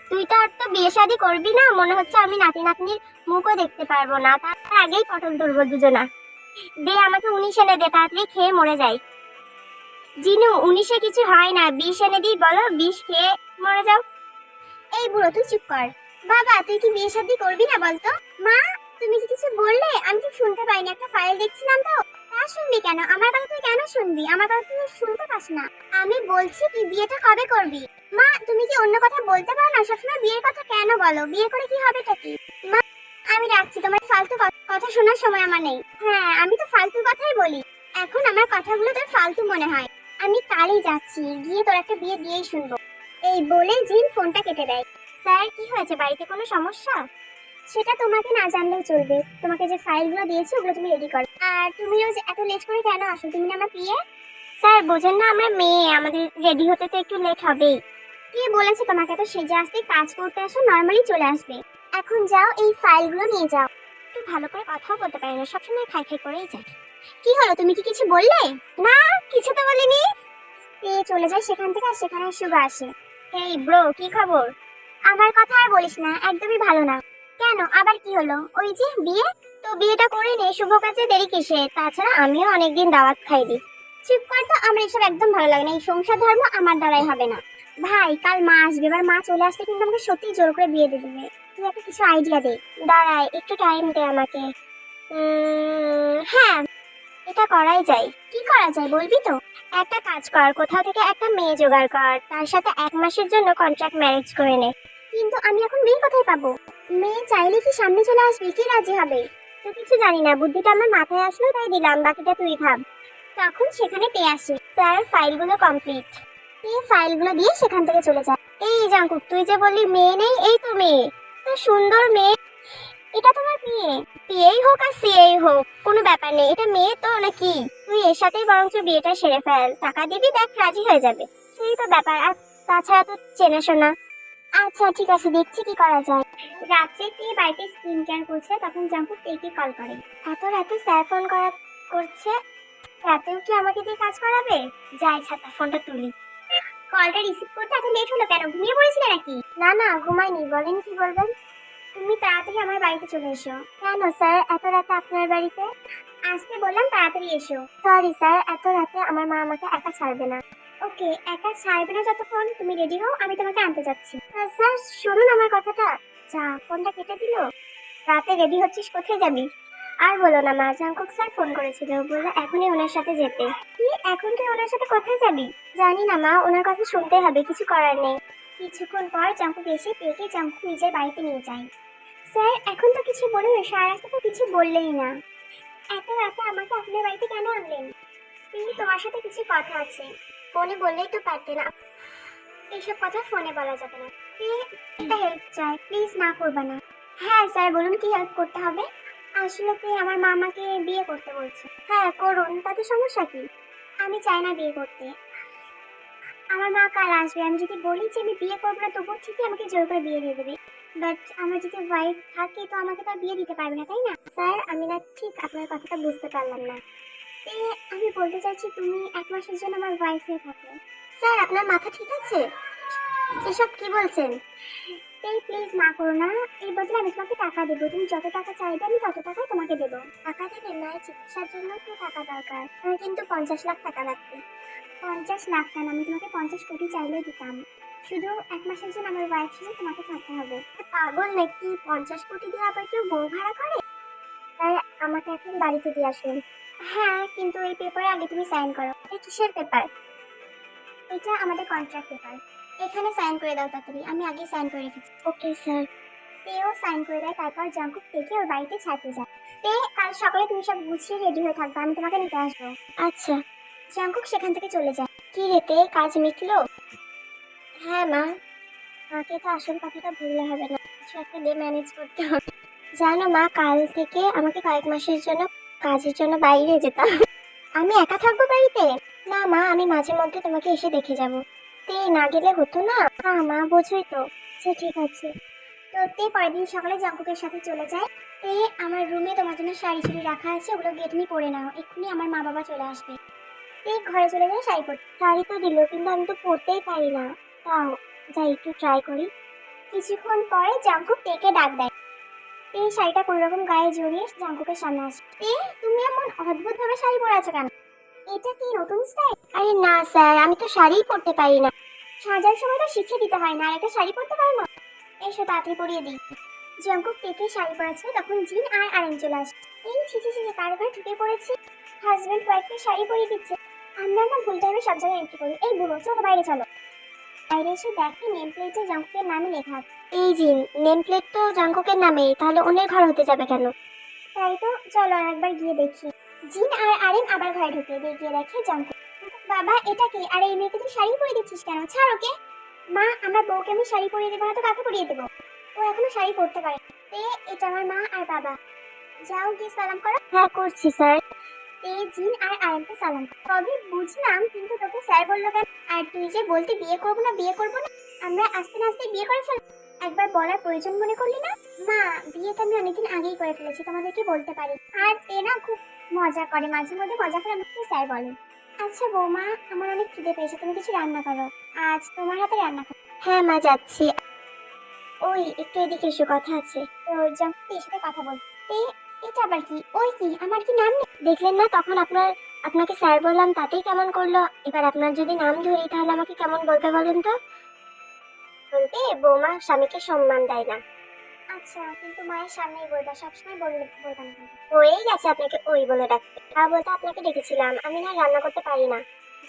তুই তো আর তো বিয়ে শাদী করবি না, মনে হচ্ছে আমি নাতি নাতনির মুখও দেখতে পারবো না, তার আগেই পটল তুলবো দুজনা। দে আমাকে 19 এনে দে, তাড়াতাড়ি খেয়ে মরে যাই। জিনু, 19-এ কিছু হয় না, 20 এনে দিই, বলো 20 খেয়ে মরে যাও। এই বুড়ো তুই চুপ কর। বাবা তুই কি বিয়ে শাদী করবি না বলতো? মা তুমি কি কিছু বললে? আমি তো শুনতে পাইনি, একটা ফাইল দেখছিলাম তো। তা শুনবি কেন? আমার কথা তুই কেন শুনবি? আমার কথা তুই শুনতে পাস না? আমি বলছি তুই বিয়েটা কবে করবি? মা তুমি কি অন্য কথা বলতে পারো না? সবসময় বিয়ের কথা কেন বলো? বিয়ে করে কি হবেটা কি? মা আমি রাখছি, তোমার ফালতু কথা শোনার সময় আমার নেই। হ্যাঁ আমি তো ফালতু কথাই বলি, এখন আমার কথাগুলো তোর ফালতু মনে হয়। আমি কালই যাচ্ছি, গিয়ে তোর একটা বিয়ে দিয়েই শুনবো। এই বলে জিন ফোনটা কেটে দেয়। স্যার কি হয়েছে, বাড়িতে কোনো সমস্যা? সেটা তোমাকে না জানলেও চলবে, তোমাকে যে ফাইলগুলো দিয়েছি ওগুলো তুমি রেডি করো। আর তুমি রোজ এত লেট করে কেন আসো? তুমি না আমার পিএ। স্যার বোঝেন না, আমরা মেয়ে, আমাদের রেডি হতে তো একটু লেট হবেই। কে বলেছে তোমাকে তো সেজে আসতে? কাজ করতে আসো, নর্মালি চলে আসবে। এখন যাও, এই ফাইলগুলো নিয়ে যাও। একটু ভালো করে কথাও বলতে পারে না, সবসময় খাই খাই করেই যায়। কি হলো, তুমি কি কিছু বললে? না কিছু তো বলিনি। চলে যায় সেখান থেকে, আর সেখানে শুভ আসে। এই ব্রো কি খবর? আমার কথা আর বলিস না, একদমই ভালো না। কেন, আবার কি হলো? ওই যে বিয়ে, তো বিয়েটা করে নে, শুভ কাজে দেরি কিসে? তাছাড়া আমিও অনেকদিন দাওয়াত খাইনি। চুপ কর তো, আমার এসব একদম ভালো লাগে না, এই সংসার ধর্ম আমার দ্বারাই হবে না। ভাই কাল মা আসবে, এবার মা চলে আসলে কিন্তু আমাকে সত্যি জোর করে বিয়ে দিয়ে দেবে। তুই একটা কিছু আইডিয়া দে। দাঁড়ায় একটু টাইম দে আমাকে। হ্যাঁ এটা করাই যায়। কি করা যায় বলবি তো? একটা কাজ কর, কোথাও থেকে একটা মেয়ে জোগাড় কর, তার সাথে 1 মাসের জন্য কন্ট্রাক্ট ম্যারেজ করে নে। কিন্তু আমি এখন মেয়ে কোথায় পাবো? মেয়ে চাইলে কি সামনে চলে আসবে? কি রাজি হবে? তো কিছু জানি না, বুদ্ধিটা আমার মাথায় আসলো তাই দিলাম, বাকিটা তুই ভাব। তখন সেখানে তে আসে। স্যার ফাইলগুলো কমপ্লিট। তে ফাইলগুলো দিয়ে সেখান থেকে চলে যায়। এই জাঙ্কুক, তুই যে বললি মেয়ে নেই, এই তো মেয়ে, তো সুন্দর মেয়ে। এটা তোমার মেয়ে? বিয়েই হোক আর সিয়েই হোক কোনো ব্যাপার নেই, এটা মেয়ে তো নাকি। তুই এর সাথেই বরঞ্চ বিয়েটা সেরে ফেল, টাকা দিবি, দেখ রাজি হয়ে যাবে, সেই তো ব্যাপার। আর তাছাড়া তো চেনাশোনা। আচ্ছা ঠিক আছে, দেখছি কি করা যায়। রাত্রে তে বাড়িতে স্কিন কেয়ার করছে, তখন জাঙ্কুক তেকে কল করে। এত রাতে স্যার ফোন করছে, রাতেও কি আমাকে দিয়ে কাজ করাবে? যাই ছাতা, ফোনটা তুলি। কলটা রিসিভ করতে এত লেট হলো কেন? ঘুমিয়ে পড়েছিলে নাকি? না না ঘুমাইনি, বলেন কি বলবেন। তুমি তাড়াতাড়ি আমার বাড়িতে চলে এসো। কেন স্যার এত রাতে আপনার বাড়িতে? আসতে বললাম, তাড়াতাড়ি এসো। সরি স্যার, এত রাতে আমার মা আমাকে একা ছাড়বে না। ওকে, একা ছাড়বে না যতক্ষণ তুমি রেডি হও, আমি তোমাকে আনতে যাচ্ছি। স্যার শুনুন আমার কথাটা। যা, ফোনটা কেটে দিল। রাতে রেডি হচ্ছিস, কোথায় যাবি? আর বলো না মা, জাঙ্কুক স্যার ফোন করেছিল, বললো এখনই ওনার সাথে যেতে। কি, এখন তুই ওনার সাথে কোথায় যাবি? জানি না মা, ওনার কথা শুনতে হবে, কিছু করার নেই। কিছুক্ষণ পর জাঙ্কুক এসে পেকে জাঙ্কুক নিজের বাড়িতে নিয়ে যায়। স্যার এখন তো কিছু বলুন, সারা রাস্তা তো কিছু বললেই না। এত রাতে আমাকে আপনার বাড়িতে কেন আনলেন? কিন্তু তোমার সাথে কিছু কথা আছে। ফোনে বললেই তো পারতে না। এইসব কথা ফোনে বলা যাবে না। একটা হেল্প চাই, প্লিজ না করবে না। হ্যাঁ স্যার বলুন, কি হেল্প করতে হবে? আসলে কি আমার মা আমাকে বিয়ে করতে বলছে। হ্যাঁ করুন, তাতে সমস্যা কি? আমি চাই না বিয়ে করতে। আমার মা কাল আসবে, আমি যদি বলি যে আমি বিয়ে করবো না, তবুও ঠিকই আমাকে জোর করে বিয়ে দিয়ে দেবে। বাট আমার যদি ওয়াইফ থাকে তো আমাকে তো আর বিয়ে দিতে পারবে না, তাই না? স্যার আমি না ঠিক আপনার কথাটা বুঝতে পারলাম না। আমি বলতে চাইছি তুমি 1 মাসের জন্য আমার ওয়াইফ হয়ে থাকো। স্যার আপনার মাথা ঠিক আছে? এসব কি বলছেন? এই প্লিজ না করো না, এই বদলে আমি তোমাকে টাকা দেবো, তুমি যত টাকা চাইবে আমি তত টাকাই তোমাকে দেবো। টাকা দেবে? মায়ের চিকিৎসার জন্য তো টাকা দরকার, আমার কিন্তু 50 লাখ টাকা লাগবে। 50 লাখ কেন, আমি তোমাকে 50 কোটি চাইলেই দিতাম। শুধু 1 মাসের জন্য আমার ওয়াইফ হিসেবে তোমাকে থাকতে হবে। পাগল নাকি, 50 কোটি দিয়ে আবার কেউ বউ ভাড়া করে? তাই আমাকে এখন বাড়িতে দিয়ে আসুন। হ্যাঁ কিন্তু এই পেপারে আগে তুমি সাইন করো। এই কিসের পেপার? এটা আমাদের কন্ট্রাক্ট পেপার, এখানে সাইন করে দাও তাড়াতাড়ি, আমি আগে সাইন করে রেখেছি। Okay sir. তেও সাইন করে দেয়, তারপর জাঙ্কুক থেকে ওর বাড়িতে ছাড়তে যায়। তে কাল সকালে তুমি সব গুছিয়ে রেডি হয়ে থাকবে, আমি তোমাকে নিতে আসবো। আচ্ছা। জাঙ্কুক সেখান থেকে চলে যায়। কি রেতে, কাজ মিটলো? হ্যাঁ মা, মাকে তো আসল কথাটা ভুললে হবে না, কিছু একটা দিয়ে ম্যানেজ করতে হবে। জানো মা, কাল থেকে আমাকে কয়েক মাসের জন্য কাজের জন্য বাইরে যেতাম। আমি একা থাকবো বাড়িতে? না মা, আমি মাঝে মধ্যে তোমাকে এসে দেখে যাব। তে না গেলে হতো না? না মা, বোঝোই তো। আচ্ছা ঠিক আছে। তো তে পরের দিন সকালে জাঙ্কুকের সাথে চলে যায়। তে আমার রুমে তোমার জন্য শাড়ি চুড়ি রাখা আছে, ওগুলো গিয়ে তুমি পরে নাও, এক্ষুনি আমার মা বাবা চলে আসবে। তে ঘরে চলে যায় শাড়ি পরতে। শাড়ি তো দিল, কিন্তু আমি তো পরতেই পারি না। তাও যাই একটু ট্রাই করি। কিছুক্ষণ পরে জাঙ্কুক তেকে ডাক দেয়। তে শাড়িটা কোনো রকম গায়ে জড়িয়ে জাঙ্কুকের সামনে আসে। তে তুমি এমন অদ্ভুত ভাবে শাড়ি পরে আছো কেন? এটা কি নতুন স্টাইল? আরে না স্যার, আমি তো শাড়িই পরতে পারি না। সাজার সময় তো শিখে দিতে হয় না, আর একটা শাড়ি পরতে পারো না? এসো তাড়াতাড়ি পরিয়ে দিই। জাঙ্কুক তেকে শাড়ি পরাচ্ছে, তখন জিন আর আরেন চলে আসে। এই ছিচি ছিচি, কার ঘরে ঢুকে পড়েছি? হাজবেন্ড ওয়াইফকে শাড়ি পরিয়ে দিচ্ছে। আমরা না ভুল টাইমে সব জায়গায় এন্ট্রি করি। এই বুড়ো, চলো বাইরে চলো। বাইরে এসে দেখে নেম প্লেটে জাঙ্কুকের নামে লেখা আছে। এই জিন, নেম প্লেট তো জাঙ্কুকের নামে, তাহলে অন্যের ঘর হতে যাবে কেন? তাই তো, চলো আর একবার গিয়ে দেখি। জিন আর আরেন আবার ঘরে ঢুকে গিয়ে দেখে জাঙ্কুক। বাবা, এটা কি? আর এই মেয়েকে তুই শাড়ি পরিয়ে দিচ্ছিস কেন? ছাড় ওকে। মা, আমার বউকে আমি শাড়ি পরিয়ে দেবো না তো কাকে পরিয়ে দেবো? ও এখনো শাড়ি পরতে পারে। তে এটা আমার মা আর বাবা। যাও গিয়ে সালাম করো। হ্যাঁ করছি স্যার। তে জিন আর আরেনকে সালাম করে। তবে বুঝলাম, কিন্তু তোকে স্যার বললো কেন? আর তুই যে বলতে বিয়ে করবো না বিয়ে করবো না, আমরা আস্তে আস্তে বিয়ে করে ফেলবো, একবার বলার প্রয়োজন মনে করলি না? মা, বিয়েটা আমি অনেকদিন আগেই করে ফেলেছি, তোমাদেরকে বলতে পারি। আর তে না খুব মজা করে, মাঝে মধ্যে মজা করে আমাকে স্যার বলে। আচ্ছা বৌমা, আমার অনেক খিদে পেয়েছে, তুমি কিছু রান্না করো, আজ তোমার হাতে রান্না খাবো। হ্যাঁ মা, যাচ্ছি। ওই একটু এদিকে এসো, কথা আছে। তো জাঙ্কুকের সাথে কথা বলতে। এটা আবার কি? ওই কি, আমার কি নাম নেই? দেখলেন না তখন আপনাকে স্যার বললাম, তাতেই কেমন করলো। এবার আপনার যদি নাম ধরি তাহলে আমাকে কেমন বলবে বলুন তো? বলবে বৌমা স্বামীকে সম্মান দেয় না। আচ্ছা, কিন্তু মায়ের সামনেই বলবা, সবসময় বলবা না কিন্তু। হয়েই গেছে আপনাকে ওই বলে ডাকতে। তা বলতে আপনাকে ডেকেছিলাম, আমি না রান্না করতে পারি না।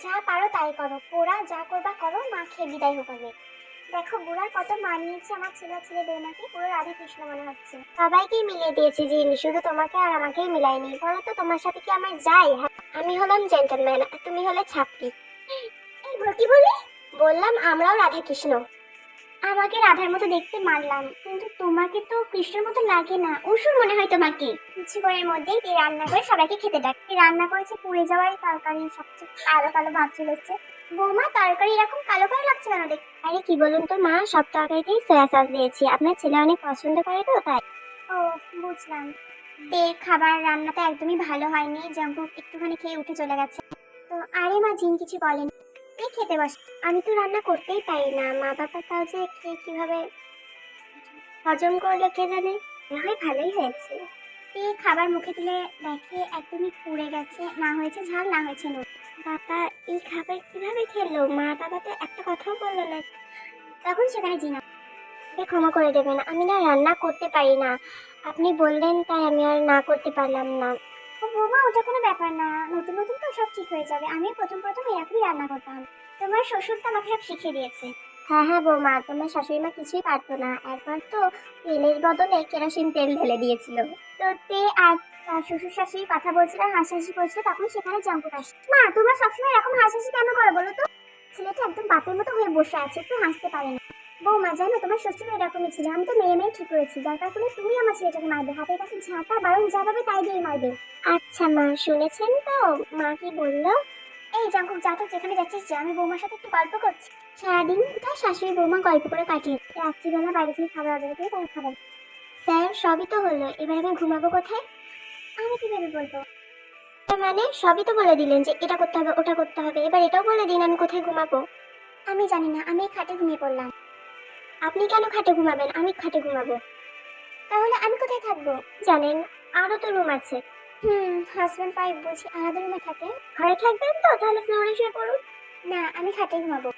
যা পারো তাই করো, পোড়া যা করবা করো, মা খেয়ে বিদায় হোক আগে। দেখো বুড়ার কত মানিয়েছে আমার ছেলে বৌমাকে, পুরো রাধা কৃষ্ণ মনে হচ্ছে। সবাইকেই মিলিয়ে দিয়েছি জিন, শুধু তোমাকে আর আমাকেই মিলাইনি। বলো তো তোমার সাথে কি আমার যাই? হ্যাঁ, আমি হলাম জেন্টলম্যান আর তুমি হলে ছাপড়ি। এই বুড়ো কি বললি? বললাম আমরাও রাধা কৃষ্ণ। আমাকে রাধার মতো দেখতে মানলাম, কিন্তু তোমাকে তো কৃষ্ণের মতো লাগে না, অসুর মনে হয় তোমাকে। কিছু করের মধ্যেই তে রান্না করে সবাইকে খেতে ডাকে। রান্না করেছে পুড়ে যাওয়ার তরকারি, সবচেয়ে কালো কালো ভাব চলে এসছে। বৌমা, তরকারি এরকম কালো কালো লাগছে কেন দেখ? আরে কি বলুন তো মা, সব তরকারিতেই সয়া সস দিয়েছি, আপনার ছেলে অনেক পছন্দ করে তো তাই। ও, বুঝলাম। তে খাবার রান্নাটা একদমই ভালো হয়নি, জাঙ্কুক একটুখানি খেয়ে উঠে চলে গেছে। তো আরে মা, জিন কিছু বলেন? এই খেতে বস। আমি তো রান্না করতেই পারি না, মা বাবা তাও যে খেয়ে কিভাবে হজম করলো কে জানে। হয় ভালোই হয়েছে। তে খাবার মুখে তুলে দেখে একদমই পুড়ে গেছে, না হয়েছে ঝাল না হয়েছে নুন। বাবা, এই খাবার কিভাবে খেলো? মা বাবা তো একটা কথাও বললো না। তখন সেখানে জিনা, ক্ষমা করে দেবেন, আমি না রান্না করতে পারি না, আপনি বললেন তাই আমি আর না করতে পারলাম না। ও বৌমা, ওটা কোনো ব্যাপার না, নতুন নতুন তো সব ঠিক হয়ে যাবে। আমি প্রথম এরকমই রান্না করতাম, তোমার শ্বশুর তো আমাকে সব শিখিয়ে দিয়েছে। হ্যাঁ বৌমা, তোমার শাশুড়ি মা কিছুই পারতো না, একবার তো তেলের বদলে কেরোসিন তেল ঢেলে দিয়েছিল। তো তে আর তার শ্বশুর শাশুড়ি কথা বলছিল, হাসাহাসি করছিল, তখন সেখানে জাঙ্কুক আসে। মা, তোমরা সবসময় এরকম হাসাহাসি কেন করো বলো তো? ছেলেটা একদম বাপের মতো হয়ে বসে আছে, একটু হাসতে পারে না। বৌমা জানো, তোমার শ্বশুর এরকমই ছিল, আমি তো মেয়ে ঠিক করেছি, দরকার পড়লে তুমি আমার ছেলেটাকে মারবে, হাতের কাছে ঝাঁটা বারণ যা পাবে তাই দিয়ে মারবে। আচ্ছা মা, শুনেছেন তো মা কি বললো? এই জাঙ্কুক, যা তো যেখানে যাচ্ছিস যা, আমি বৌমার সাথে একটু গল্প করছি। সারাদিন তার শাশুড়ি বৌমা গল্প করে কাটিয়ে রাত্রিবেলা বাইরে থেকে খাবার অর্ডার করে তারা খাবার। স্যার, সবই তো হলো, এবার আমি ঘুমাবো কোথায়? আমি কিভাবে বলবো? মানে সবই তো বলে দিলেন যে এটা করতে হবে ওটা করতে হবে, এবার এটাও বলে দিন আমি কোথায় ঘুমাবো। আমি জানি না, আমি খাটে ঘুমিয়ে পড়লাম। আপনি কেন খাটে ঘুমাবেন? আমি খাটে ঘুমাবো। তাহলে আমি কোথায় থাকবো? জানেন, আরো তো রুম আছে। হাজবেন্ড ওয়াইফ বুঝি আলাদা রুমে থাকে? ঘরে থাকবেন তো, তাহলে ফ্লোরে শুয়ে পড়ুন। না, আমি খাটে ঘুমাবো।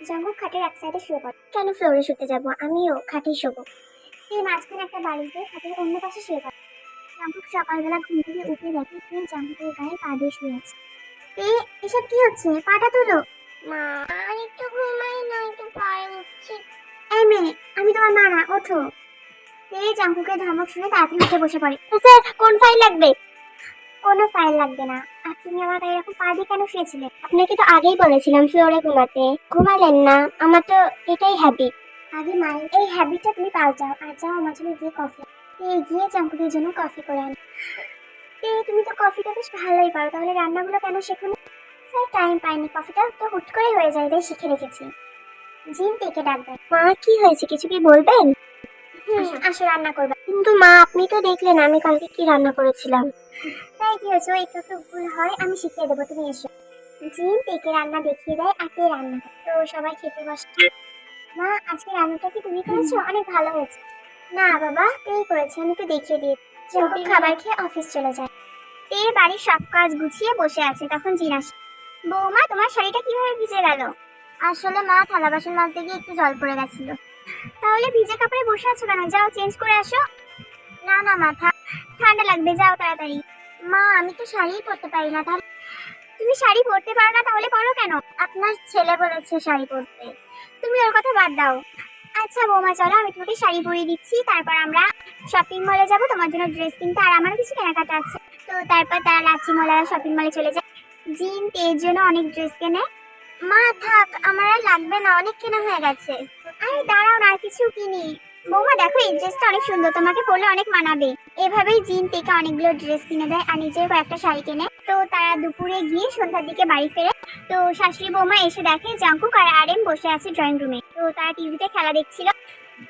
জাঙ্কুক খাটের এক সাইডে শুয়ে পড়ে। কেন ফ্লোরে শুতে যাব? আমিও খাটেই শোবো। এই মাঝখানে একটা বালিশ দিয়ে খাটের অন্য পাশে শুয়ে পড়ে। জাঙ্কুক সকালবেলা ঘুম থেকে উঠে দেখে প্রিন্স জাঙ্কুকের গায়ে পা দিয়ে শুয়ে আছে। এসব কি হচ্ছে? পাটা তোলো। মা, আর একটু ঘুমাই না, একটু পায়ে উঠছে। এই মেয়ে, আমি তোমার মা না, ওঠো। জাঙ্কুকের ধমক শুনে তাড়াতাড়ি উঠে বসে পড়ে। স্যার, কোন ফাইল লাগবে? কোনো ফাইল লাগবে না। আর তুমি আমার গায়ে এরকম পা দিয়ে কেন শুয়েছিলে? আপনাকে তো আগেই বলেছিলাম ফ্লোরে ঘুমাতে, ঘুমালেন না। আমার তো এটাই হ্যাবিট। আগে মায়ের এই হ্যাবিটটা তুমি পাল্টাও, আর যাও আমার জন্য গিয়ে কফি। গিয়ে জাঙ্কুকের জন্য কফি করে আন। তুমি তো কফিটা বেশ ভালোই পারো, তাহলে রান্নাগুলো কেন শেখোনি? স্যার, টাইম পাইনি, কফিটা তো হুট করে হয়ে যায়, তাই শিখে রেখেছি। জিন তেকে ডাক দেয়। মা, কি হয়েছে, কিছু কি বলবেন? আসো রান্না করবা। কিন্তু মা, আপনি তো দেখলেন আমি কালকে কি রান্না করেছিলাম। তাই কি হয়েছে, একটু একটু ভুল হয়, আমি শিখিয়ে দেবো, তুমি এসো। জিন তেকে রান্না দেখিয়ে দেয়, আর তে রান্না করে। তো সবাই খেতে বসে। মা, আজকে রান্নাটা কি তুমি করেছো? অনেক ভালো হয়েছে। না বাবা, তুই করেছে, আমি একটু দেখিয়ে দিই। জঙ্কুক খাবার খেয়ে অফিস চলে যায়। তে বাড়ির সব কাজ গুছিয়ে বসে আছে, তখন জিন আসে। বৌমা, তোমার শাড়িটা কিভাবে ভিজে গেল? আসলে মা, থালা বাসন মাজতে গিয়ে একটু জল পড়ে গেছিল। তাহলে ভিজে কাপড়ে বসে আছো কেন? যাও চেঞ্জ করে আসো। না না মা, ঠান্ডা লাগবে, যাও তাড়াতাড়ি। মা, আমি তো শাড়িই পরতে পারি না। তাহলে তুমি শাড়ি পরতে পারো না, তাহলে পরো কেন? আপনার ছেলে বলেছে শাড়ি পরতে। তুমি ওর কথা বাদ দাও। আচ্ছা বৌমা, চলো আমি তোমাকে শাড়ি পরিয়ে দিচ্ছি, তারপর আমরা শপিং মলে যাব তোমার জন্য ড্রেস কিনতে, আর আমারও কিছু কেনাকাটা আছে। তো তারপর তারা লাচ্ছি মলা শপিং মলে চলে যায়। জিন তের জন্য অনেক ড্রেস কেনে। মা থাক, আমার আর লাগবে না, অনেক কেনা হয়ে গেছে। আরে দাঁড়াও না, আর কিছু কিনি। বৌমা দেখো, এই ড্রেসটা অনেক সুন্দর, তোমাকে পরলে অনেক মানাবে। এভাবেই জিন থেকে অনেকগুলো ড্রেস কিনে দেয় আর নিজের কয়েকটা শাড়ি কেনে। তো তারা দুপুরে গিয়ে সন্ধ্যার দিকে বাড়ি ফেরে। তো শাশুড়ি বৌমা এসে দেখে জাঙ্কুক আর আরএম বসে আছে ড্রয়িং রুমে। তো তারা টিভিতে খেলা দেখছিল।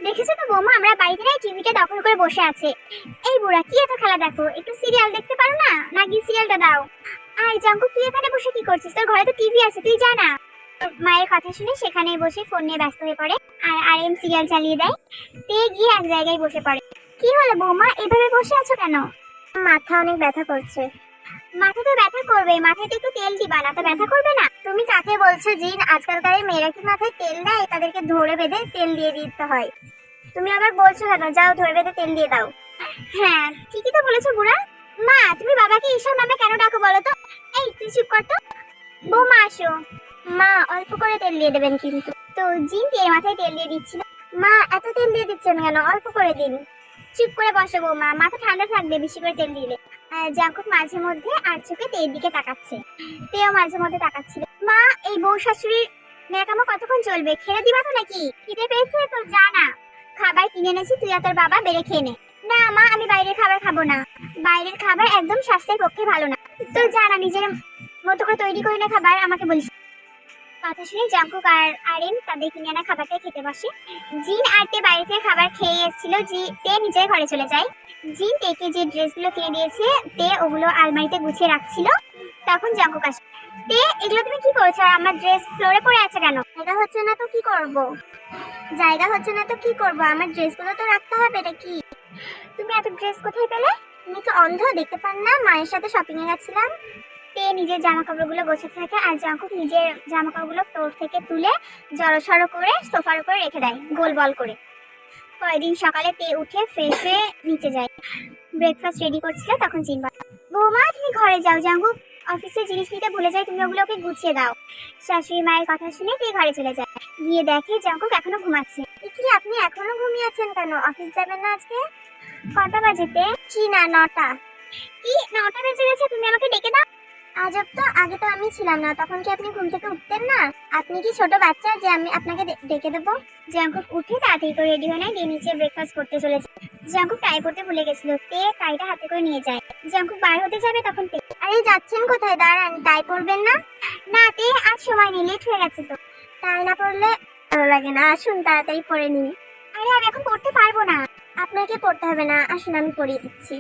দেখেছো তো বৌমা, আমরা বাড়িতে নাই টিভিটা দখল করে বসে আছে। এই বুড়া, কি এত খেলা দেখো? একটু সিরিয়াল দেখতে পারো না? নাকি সিরিয়ালটা দাও। আর জাঙ্কুক, তুই এখানে বসে কি করছিস? তোর ঘরে তো টিভি আছে, তুই যা না। মায়ের কথা শুনে সেখানে বসে ফোন নিয়ে ব্যস্ত হয়ে পড়ে। আর আরএম সিরিয়াল চালিয়ে দেয়। তে গিয়ে এক জায়গায় বসে পড়ে। কি হলো বৌমা, এভাবে বসে আছো কেন? মাথা অনেক ব্যথা করছে। মাথা তো ব্যথা করবে, মাথায় তো একটু তেল দিবা না, তো ব্যথা করবে না? তুমি কাকে বলছো জিন? আজকালকার মেয়েরা কি মাথায় তেল দেয়? তাদেরকে ধরে বেঁধে তেল দিয়ে দিতে হয়। তুমি আবার বলছো কেন? যাও ধরে বেঁধে তেল দিয়ে দাও। হ্যাঁ, ঠিকই তো বলেছো বুড়া। মা, তুমি বাবাকে এইসব নামে কেন ডাকো বলো তো? এই তুই চুপ কর তো। বৌমা আসো। মা, অল্প করে তেল দিয়ে দেবেন কিন্তু। তো জিন তেল মাথায় তেল দিয়ে দিচ্ছিল। মা, এত তেল দিয়ে দিচ্ছেন কেন? অল্প করে দিন। চুপ করে বসো বৌমা, মাথা ঠান্ডা থাকবে বেশি করে তেল দিলে। জাঙ্কুক মাঝে মধ্যে আর চোখে তেল দিকে তাকাচ্ছে। তেও মাঝে মধ্যে তাকাচ্ছিল। মা, এই বউ শাশুড়ির ন্যাকামো কতক্ষণ চলবে? খেয়ে দিবা তো নাকি? খিদে পেয়েছে তো যা না, খাবার কিনে এনেছি, তুই আর তোর বাবা বেড়ে খেয়ে নে। না মা, আমি বাইরের খাবার খাবো না। বাইরের খাবার একদম স্বাস্থ্যের পক্ষে ভালো না। তো যা না, নিজের মতো করে তৈরি করে নে খাবার, আমাকে বলিস। কথা শুনে জাঙ্কুক আর আরিন তাদের কিনে আনা খাবারটা খেতে বসে। জিন আর তে বাইরে থেকে খাবার খেয়ে এসেছিল, তে নিজের ঘরে চলে যায়। জিন তেকে যে ড্রেসগুলো কিনে দিয়েছে, তে ওগুলো আলমারিতে গুছিয়ে রাখছিল। তখন জাঙ্কুক আসে। তে, এগুলো তুমি কি করছো? আর আমার ড্রেস ফ্লোরে পড়ে আছে কেন? জায়গা হচ্ছে না তো কি করব? জায়গা হচ্ছে না তো কি করব? আমার ড্রেসগুলো তো রাখতে হবে, এটা কি? তুমি এত ড্রেস কোথায় পেলে? তুমি কি অন্ধ? দেখতে পান না মায়ের সাথে শপিং এ গেছিলাম। তে নিজের জামা কাপড়গুলো গোছাতে থাকে আর জাঙ্কুক নিজের জামা কাপড়গুলো ফ্লোর থেকে তুলে জড়সড় করে সোফার উপরে রেখে দেয় গোল বল করে। পরের দিন সকালে তে উঠে ফ্রেশ হয়ে নিচে যায়। ব্রেকফাস্ট রেডি করছিল, তখন চিনবা, বৌমা তুমি ঘরে যাও, জাঙ্কুক অফিসের জিনিস নিতে ভুলে যায়, তুমি ওগুলোকে গুছিয়ে দাও। শাশুড়ি মায়ের কথা শুনে তে ঘরে চলে যায়। গিয়ে দেখে জাঙ্কুক এখনো ঘুমাচ্ছে। কি, আপনি এখনো ঘুমিয়ে আছেন কেন? অফিস যাবেন না আজকে? কটা বাজেতে? কি না, 9টা। কি 9টা বেজে গেছে? তুমি আমাকে ডেকে দাও। আজব তো, আগে তো আমি ছিলাম না, তখন কি আপনি ঘুম থেকে উঠতেন না? আপনি কি ছোট বাচ্চা যে আমি আপনাকে ডেকে দেবো? জাঙ্কুক উঠে তাড়াতাড়ি করে রেডি হয়ে নেয়, দিয়ে নিচে ব্রেকফাস্ট করতে চলেছে। জাঙ্কুক টাই পরতে ভুলে গেছিল, তে টাইটা হাতে করে নিয়ে যায়। জাঙ্কুক বার হতে যাবে, তখন তে, আরে যাচ্ছেন কোথায়? দাঁড়ান, টাই পরবেন না? না তে, আজ সময় নেই, লেট হয়ে গেছে তো। টাই না পরলে ভালো লাগে না, আসুন তাড়াতাড়ি পরে নিন। আরে আমি এখন পড়তে পারবো না। আপনাকে পড়তে হবে না, আসুন আমি পরিয়ে দিচ্ছি।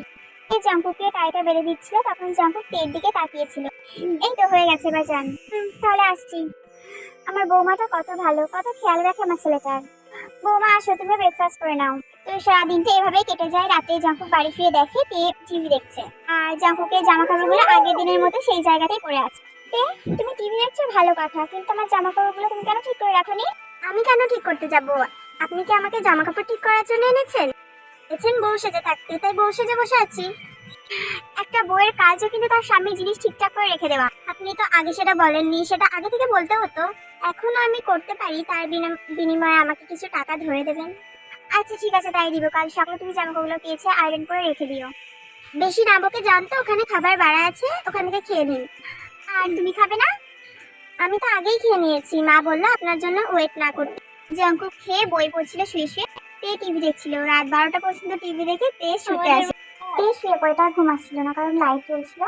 জাঙ্কুককে টাইটা বেঁধে দিচ্ছিল, তখন জাঙ্কুক তের দিকে তাকিয়েছিল। এই তো হয়ে গেছে, এবার যান। তাহলে আসছি। আমার বৌমাটা কত ভালো, কত খেয়াল রাখে আমার ছেলেটার। বৌমা আসো, তুমি ব্রেকফাস্ট করে নাও। তো সারাদিনটা এভাবেই কেটে যায়। রাতে জাঙ্কুক বাড়ি ফিরে দেখে তে টিভি দেখছে, আর জাঙ্কুকের জামা কাপড়গুলো আগের দিনের মতো সেই জায়গাতেই পড়ে আছে। তে, তুমি টিভি দেখছো ভালো কথা, কিন্তু আমার জামা কাপড়গুলো তুমি কেন ঠিক করে রাখোনি? আমি কেন ঠিক করতে যাব? আপনি কি আমাকে জামা কাপড় ঠিক করার জন্য এনেছেন? বউ সেজে থাকতে, তাই বউ সেজে বসে আছি। একটা বউয়ের কাজও কিন্তু তার স্বামীর জিনিস ঠিকঠাক করে রেখে দেওয়া। আপনি তো আগে সেটা বলেননি, সেটা আগে থেকে বলতে হতো। এখনো আমি করতে পারি, তার বিনিময়ে আমাকে কিছু টাকা ধরে দেবেন। আচ্ছা ঠিক আছে, তাই দিব। কাল সকালে তুমি জামাকাপড়গুলো পেয়েছে আয়রন করে রেখে দিও। বেশি না বকে যান তো, ওখানে খাবার বাড়া আছে, ওখান থেকে খেয়ে নিন। আর তুমি খাবে না? আমি তো আগেই খেয়ে নিয়েছি, মা বললো আপনার জন্য ওয়েট না করতে। জাঙ্কুক খেয়ে বই পড়ছিল শুয়ে শুয়ে। তে টিভি দেখছিল, রাত 12টা পর্যন্ত টিভি দেখে তে শুতে আসে। তে শুয়ে পড়ে, তার ঘুম আসছিল না, কারণ লাইট চলছিল।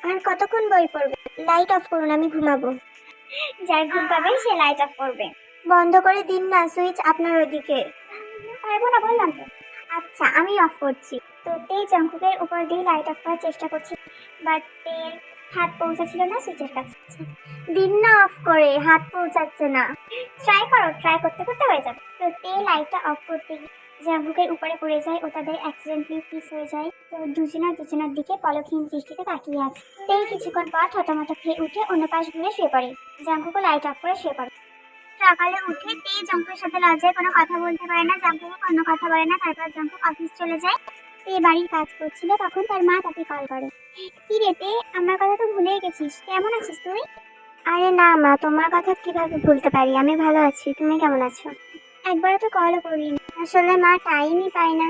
আর কতক্ষণ বই পড়বে? লাইট অফ করুন, আমি ঘুমাবো। যার ঘুম পাবে সে লাইট অফ করবে। বন্ধ করে দিন না সুইচ, আপনার ওদিকে। পারবো না বললাম তো। আচ্ছা, আমি অফ করছি। তো তে জাঙ্কুকের উপর দিয়ে লাইট অফ করার চেষ্টা করছে, বাট তের হাত পৌঁছাচ্ছিল না সুইচের কাছে। দিন না অফ করে, হাত পৌঁছাচ্ছে না। ট্রাই করো, ট্রাই করতে করতে হয়ে যাবে। তো তে লাইটটা অফ করতে গিয়ে জাঙ্কুকের উপরে পড়ে যায় ও তাদের অ্যাক্সিডেন্টলি কিস হয়ে যায়। তো দুজনের দিকে পলকহীন দৃষ্টিতে তাকিয়ে আছে। তে কিছুক্ষণ পর ঠটামটা খেয়ে উঠে অন্য পাশ ঘুরে শুয়ে পড়ে। জাঙ্কুকও লাইট অফ করে শুয়ে পড়ে। সকালে উঠে তে জাঙ্কুকের সাথে লজ্জায় কোনো কথা বলতে পারে না, জাঙ্কুকও কোনো কথা বলে না। তারপর জাঙ্কুক অফিস চলে যায়। তে বাড়ির কাজ করছিল, তখন তার মা তাকে কল করে। কি রে তে, আমার কথা তো ভুলেই গেছিস, কেমন আছিস তুই? আরে না মা, তোমার কথা কিভাবে ভুলতে পারি, আমি ভালো আছি। তুমি কেমন আছো? একবারও তো কলও করিনি। আসলে মা টাইমই পাই না।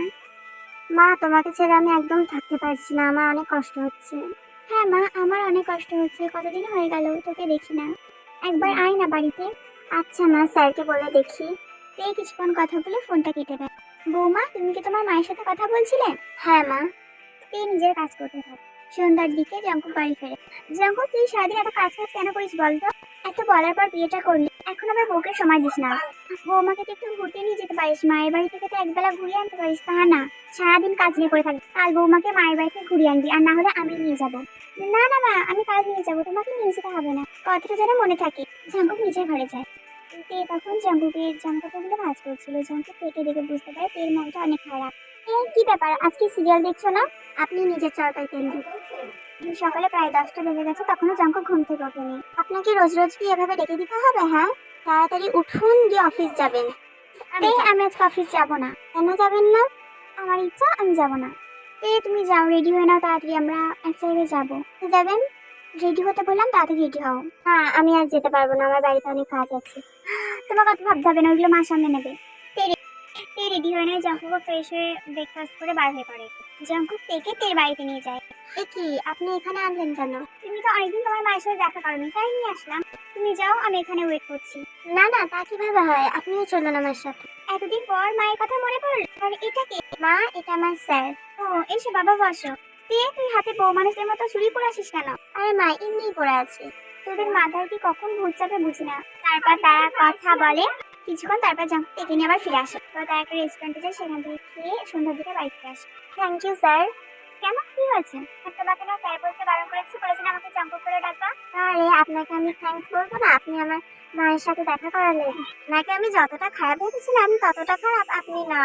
মা তোমাকে ছেড়ে আমি একদম থাকতে পারছি না, আমার অনেক কষ্ট হচ্ছে। হ্যাঁ মা, আমার অনেক কষ্ট হচ্ছে, কতদিন হয়ে গেল তোকে দেখি না। একবার আয় না বাড়িতে। আচ্ছা মা, স্যারকে বলে দেখি। এই কিছুক্ষণ কথা বলে ফোনটা কেটে দেয়। বৌমা, তুমি কি তোমার মায়ের সাথে কথা বলছিলে? হ্যাঁ মা। তুই নিজের কাজ করতে থাক। সন্ধ্যার দিকে জাঙ্কুক বাড়ি ফেরে। জাঙ্কুক, তুই সারাদিন এত কাজ কেন করিস বলতো? এত বলার পর বিয়েটা করলি, এখন আবার বউকে সময় দিস না। বৌমাকে তো একটু ঘুরতে নিয়ে যেতে পারিস, মায়ের বাড়ি থেকে তো একবেলা ঘুরিয়ে আনতে পারিস, তা না সারাদিন কাজ নিয়ে পড়ে থাকবি। কাল বৌমাকে মায়ের বাড়ি থেকে ঘুরিয়ে আনবি, আর না হলে আমি নিয়ে যাবো। না না মা, আমি কাজ নিয়ে যাবো, তোমাকে নিয়ে যেতে হবে না। কথাটা যেন মনে থাকে। জাঙ্কুক নিজের ঘরে যায়। তে তখন জাঙ্কুকের জামাকাপড়গুলো ভাঁজ করছিল। জাঙ্কুক তেকে দেখে বুঝতে পারে তের মনটা অনেক খারাপ। এই কি ব্যাপার, আজকে সিরিয়াল দেখছো না? আপনি নিজের চরকায় তেল দিন। সকালে প্রায় 10টা বেজে গেছে, তখনও জাঙ্কুক ঘুম থেকে ওঠেনি। আপনাকে রোজ রোজ কি এভাবে ডেকে দিতে হবে? হ্যাঁ, তাড়াতাড়ি উঠুন, গিয়ে অফিস যাবেন। আমি আজকে অফিস যাব না। কেন যাবেন না? আমার ইচ্ছা, আমি যাব না। তুমি যাও, রেডি হয়ে নাও তাড়াতাড়ি, আমরা এক জায়গায় যাবো। যাবেন? রেডি হতে বললাম, তাড়াতাড়ি রেডি হও। হ্যাঁ, আমি আজ যেতে পারবো না, আমার বাড়িতে অনেক কাজ আছে। তোমার কথা ভাবতে হবে না, ওইগুলো মা সামনে নেবে। তে রেডি হয়ে নেয়, জাঙ্কুকও ফ্রেশ হয়ে ব্রেকফাস্ট করে বার হয়ে পড়ে। জাঙ্কুক তেকে তের বাড়িতে নিয়ে যায়। এ কি, আপনি এখানে আনলেন কেন? তুমি তো অনেকদিন তোমার মায়ের সাথে দেখা করোনি, তাই নিয়ে আসলাম। তুমি যাও, আমি এখানে ওয়েট করছি। না না, তা কিভাবে হয়, আপনিও চলুন আমার সাথে। এতদিন পর মায়ের কথা মনে পড়ল। আর এটা কে? মা, এটা আমার স্যার। ও, এসো বাবা, বসো। তুই হাতে বউ মানুষের মতো চুরি পরে আসিস কেন? আরে মা, এমনিই পরে আছি। তোদের মাথায় কি কখন ভূত চাপে বুঝি না। তারপর তারা কথা বলে কিছুক্ষণ, তারপর জাঙ্কুক তেকে নিয়ে আবার ফিরে আসে। তো তারা একটা রেস্টুরেন্টে যায়, সেখান থেকে খেয়ে সন্ধ্যার দিকে বাড়ি ফিরে আসে। Thank you sir. কেন, কি হয়েছে? তোমাকে না স্যার বলতে বারণ করেছি, বলেছেন আমাকে জাঙ্কুক করে ডাকবা। আরে আপনাকে আমি থ্যাঙ্কস বলবো না, আপনি আমার মায়ের সাথে দেখা করালেন। নাকি আমি যতটা খারাপ ভেবেছিলাম ততটা খারাপ আপনি না।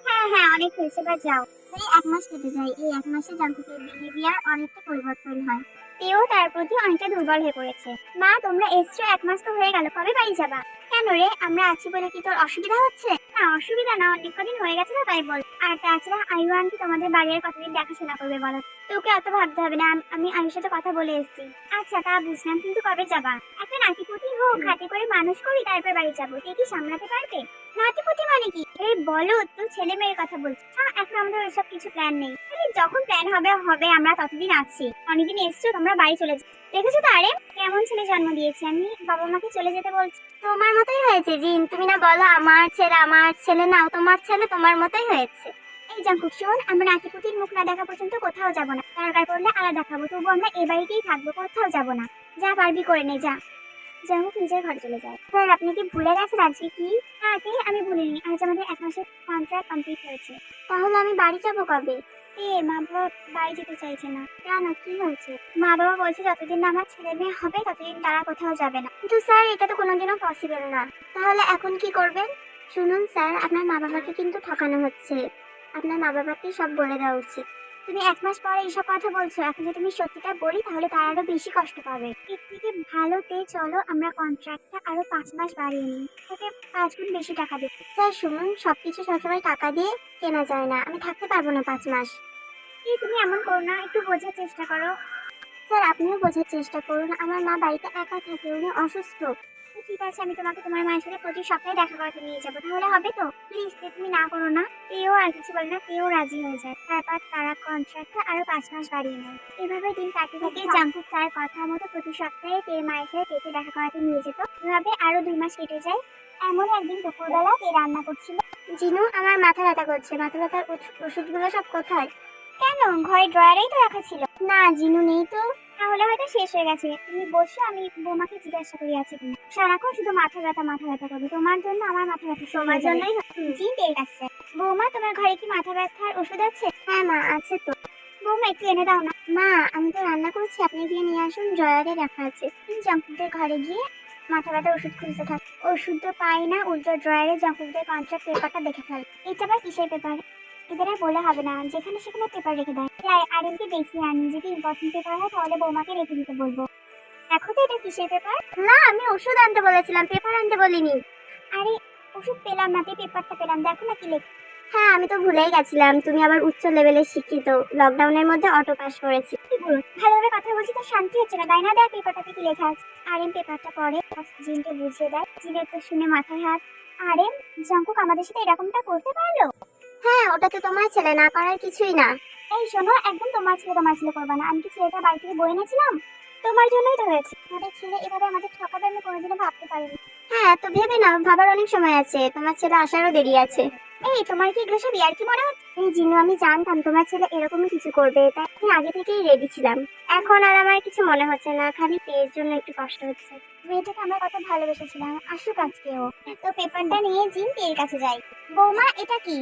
হ্যাঁ হ্যাঁ, অনেক হয়েছে, বা যাও। এই 1 মাস কেটে যায়, এই 1 মাসে জাঙ্কুকের বিহেভিয়ার অনেকটা পরিবর্তন হয়। তেও তার প্রতি অনেকটা দুর্বল হয়ে পড়েছে। মা, তোমরা এসছো, 1 মাস তো হয়ে গেল, কবে বাড়ি যাবা? কেন রে, আমরা আছি বলে কি তোর অসুবিধা হচ্ছে? না, অসুবিধা না, অনেক কদিন হয়ে গেছে তো, তাই বল। আর তাছাড়া আয়ু আন্টি তোমাদের বাড়ির কতদিন দেখাশোনা করবে বলো? তোকে অত ভাবতে হবে না, আমি আয়ুর সাথে কথা বলে এসেছি। আচ্ছা, তা বুঝলাম, কিন্তু কবে যাবা? একটা নাতিপুতি হোক, হাতে করে মানুষ করি, তারপর বাড়ি যাবো। তুই কি সামলাতে পারবে? নাতিপুতি মানে কি? বলো, তুই ছেলে মেয়ের কথা বলছিস? এখন আমাদের ওইসব কিছু প্ল্যান নেই। যখন প্ল্যান হবে হবে, আমরা ততদিন আছি। অনেকদিন এসছো, তোমরা বাড়ি চলে যাও। দেখেছো তো, আরে কেমন ছেলে জন্ম দিয়েছি আমি, বাবা মাকে চলে যেতে বলছি। তোমার মতোই হয়েছে জিন, তুমি না বলো আমার ছেলে নাও, তোমার ছেলে তোমার মতোই হয়েছে। এই জাঙ্কুক শোন, আমরা নাতিপুতির মুখ না দেখা পর্যন্ত কোথাও যাব না। দরকার পড়লে আলাদা খাবো, তবু আমরা এ বাড়িতেই থাকবো, কোথাও যাব না। যা পারবি করে নে, যা। জাঙ্কুক নিজের ঘরে চলে যায়। স্যার, আপনি কি ভুলে গেছেন আজকে কি? হ্যাঁ, আমি ভুলিনি, আজ আমাদের 1 মাসের কন্ট্রাক্ট কমপ্লিট হয়েছে। তাহলে আমি বাড়ি যাব কবে? মা বাবা বাড়ি যেতে চাইছে না। কেন, কি হয়েছে? মা বাবা বলছে যতদিন না আমার ছেলে মেয়ে হবে ততদিন তারা কোথাও যাবে না। কিন্তু স্যার, এটা তো কোনোদিনও পসিবল না। তাহলে এখন কি করবেন? শুনুন স্যার, আপনার মা বাবাকে কিন্তু ঠকানো হচ্ছে। আপনার মা বাবাকে সব বলে দেওয়া উচিত। তুমি 1 মাস পরে এইসব কথা বলছো, এখন যদি তুমি সত্যিটা বলি তাহলে তারা আরো বেশি কষ্ট পাবে। এর থেকে ভালোতে চলো আমরা কন্ট্রাক্টটা আরো 5 মাস বাড়িয়ে নিই, ওকে 5 গুণ বেশি টাকা দেবো। স্যার শুনুন, সবকিছু সবসময় টাকা দিয়ে কেনা যায় না, আমি থাকতে পারবো না 5 মাস। তুমি এমন করো না, একটু বোঝার চেষ্টা করো। স্যার, আপনিও বোঝার চেষ্টা করুন, আমার মা বাড়িতে একা থাকে, উনি অসুস্থ। ঠিক আছে, আমি তোমাকে তোমার মায়ের সাথে প্রতি সপ্তাহে দেখা করাতে নিয়ে যাবো, তাহলে হবে তো? প্লিজ তুমি না করো না। কেউ আর কিছু বলে না, কেউ রাজি হয়ে যায়। তারপর তারা কন্ট্রাক্টটা আরো 5 মাস বাড়িয়ে নেয়। এভাবে দিন কাটতে থাকে। জাঙ্কুক তার কথা মতো প্রতি সপ্তাহে তের মায়ের সাথে তেকে দেখা করাতে নিয়ে যেত। এভাবে আরো 2 মাস কেটে যায়। এমন একদিন দুপুরবেলা তে রান্না করছিল। জিনু, আমার মাথা ব্যথা করছে, মাথা ব্যথার ওষুধগুলো সব কোথায়? কেন, ঘরে ড্রয়ারেই তো রাখা ছিল। না, জিনু নেই তো। তাহলে হয়তো শেষ হয়ে গেছে। তুমি বসো, আমি বৌমাকে জিজ্ঞাসা করি আছে কিনা। সারাক্ষণ শুধু মাথা ব্যথা করবে, তোমার জন্য আমার মাথা ব্যথা। তোমার জন্যই জি, ঠিক আছে। বৌমা, তোমার ঘরে কি মাথা ব্যথার ওষুধ আছে? হ্যাঁ মা, আছে তো। বৌমা একটু এনে দাও না। মা আমি তো রান্না করছি, আপনি গিয়ে নিয়ে আসুন, ড্রয়ারে রাখা আছে। জাঙ্কুকদের ঘরে গিয়ে মাথা ব্যথা ওষুধ খুঁজতে থাকে, ওষুধ তো পাই না, উল্টো ড্রয়ারে জাঙ্কুকদের কন্ট্রাক্ট পেপারটা দেখে ফেলে। এটা আবার কিসের পেপার? এদের আর বলে হবে না, যেখানে সেখানে পেপার রেখে দেয়। তাই আরেককে দেখিয়ে আনি, যদি ইম্পর্টেন্ট পেপার হয় তাহলে বৌমাকে রেখে দিতে বলবো। দেখো তো এটা কিসের পেপার? না আমি ওষুধ আনতে বলেছিলাম, পেপার আনতে বলিনি। আরে ওষুধ পেলাম না, পেপারটা পেলাম, দেখো না কি লেখা। হ্যাঁ আমি তো ভুলেই গেছিলাম, তুমি আবার উচ্চ লেভেলের শিক্ষিত, লকডাউনের মধ্যে অটো পাস করেছি। কি বল, ভালোভাবে কথা বলছি তো শান্তি হচ্ছে না তাই না? দেখ পেপারটাতে কি লেখা আছে। আরএম পেপারটা পড়ে জিনকে বুঝিয়ে দেয়, জিনের তো শুনে মাথায় হাত। আরএম, জাঙ্কুক আমাদের সাথে এরকমটা করতে পারলো? হ্যাঁ ওটা তো তোমার ছেলে, না করার কিছুই না। এই শোনো, একদম তোমার ছেলে করবা না। আমি কি ছেলেটা বাড়ি থেকে বয়ে এনেছিলাম? তোমার জন্যই তো হয়েছে। আমাদের ছেলে এভাবে আমাদের ঠকাবে আমি কোনোদিনও ভাবতে পারিনি। হ্যাঁ তো ভেবে নাও, ভাবার অনেক সময় আছে, তোমার ছেলে আসারও দেরি আছে। এই তোমার কি এগুলো সব ইয়ার্কি মনে হচ্ছে? এই জিনু আমি জানতাম তোমার ছেলে এরকমই কিছু করবে, তাই আমি আগে থেকেই রেডি ছিলাম। এখন আর আমার কিছু মনে হচ্ছে না, খালি পেয়ের জন্য একটু কষ্ট হচ্ছে। মেয়েটাকে আমরা কত ভালোবেসেছিলাম, আসুক আজকেও। তো পেপারটা নিয়ে জিন পেয়ের কাছে যাই। বৌমা এটা কি?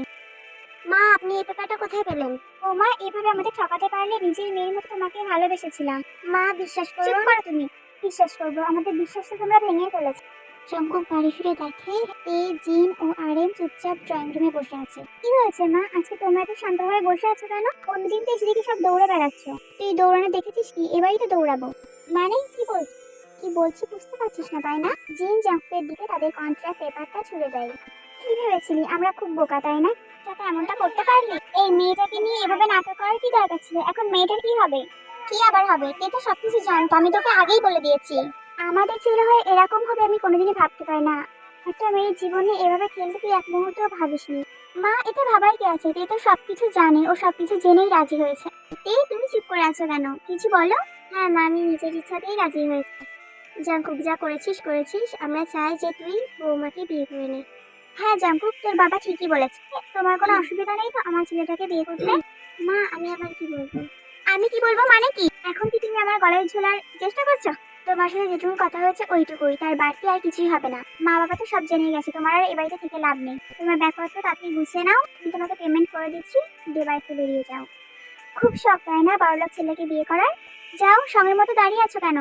মা আপনি এই পেপারটা কোথায় পেলেন? ও মা, এভাবে আমাদের ঠকাতে পারলে? নিজের মেয়ের মতো তোমাকে ভালোবেসেছিলাম। মা বিশ্বাস করো। চুপ করো তুমি। বিশ্বাস করবো? আমাদের বিশ্বাস তো তোমরা ভেঙে ফেলেছো। শঙ্কুক বাড়ি ফিরে দেখে জিন ও আরএম চুপচাপ ড্রয়িং রুমে বসে আছে। কি হয়েছে মা, আজকে তোমরা এত শান্তভাবে বসে আছো কেন? অন্যদিন তো এসে দেখি সব দৌড়ে বেড়াচ্ছ। তুই দৌড়ানো দেখেছিস কি? এবারই তো দৌড়াবো। মানে কি বলছি বুঝতে পারছিস না তাই না? জিন জাঙ্কুকের দিকে তাদের কন্ট্রাক্ট পেপারটা ছুড়ে দেয়। কি ভেবেছিলি আমরা খুব বোকা তাই না, যাতে এমনটা করতে পারলি? এই মেয়েটাকে নিয়ে এভাবে নাটক করার কি দরকার ছিল? এখন মেয়েটার কি হবে? কি আবার হবে? তুই তো সবকিছু জানতো, আমি তোকে আগেই বলে দিয়েছি। আমাদের ছেলে হয়ে এরকম হবে আমি কোনোদিনই ভাবতে পারি না। একটা মেয়ের জীবনে এভাবে খেলতে তুই এক মুহূর্তও ভাবিসনি। মা এটা ভাবার কি আছে, তুই তো সবকিছু জানে, ও সবকিছু জেনেই রাজি হয়েছে। তুমি চুপ করে আছো কেন, কিছু বলো। হ্যাঁ মা, আমি নিজের ইচ্ছাতেই রাজি হয়েছি। জাঙ্কুক যা করেছিস, আমরা চাই যে তুই বৌমাকে বিয়ে করে নে। হ্যাঁ জাঙ্কুক, তোর বাবা ঠিকই বলেছে। তোমার কোনো অসুবিধা নেই তো আমার ছেলেটাকে বিয়ে করতে? মা আমি আবার কি বলবো? আমি কি বলবো মানে কি? এখন কি তুমি আমার গলায় ঝোলার চেষ্টা করছো? তোমার সাথে যেটুকু কথা হয়েছে ওইটুকুই, তার বাড়তি আর কিছুই হবে না। মা বাবা তো সব জেনে গেছে, তোমার আর এ বাড়িতে থেকে লাভ নেই। তোমার ব্যাগপত্র তাড়াতাড়ি গুছিয়ে নাও, আমি তোমাকে পেমেন্ট করে দিচ্ছি, দিয়ে বাড়িতে বেরিয়ে যাও। খুব শখ তাই না বড়লোক ছেলেকে বিয়ে করার? যাও, সময় মতো দাঁড়িয়ে আছো কেন?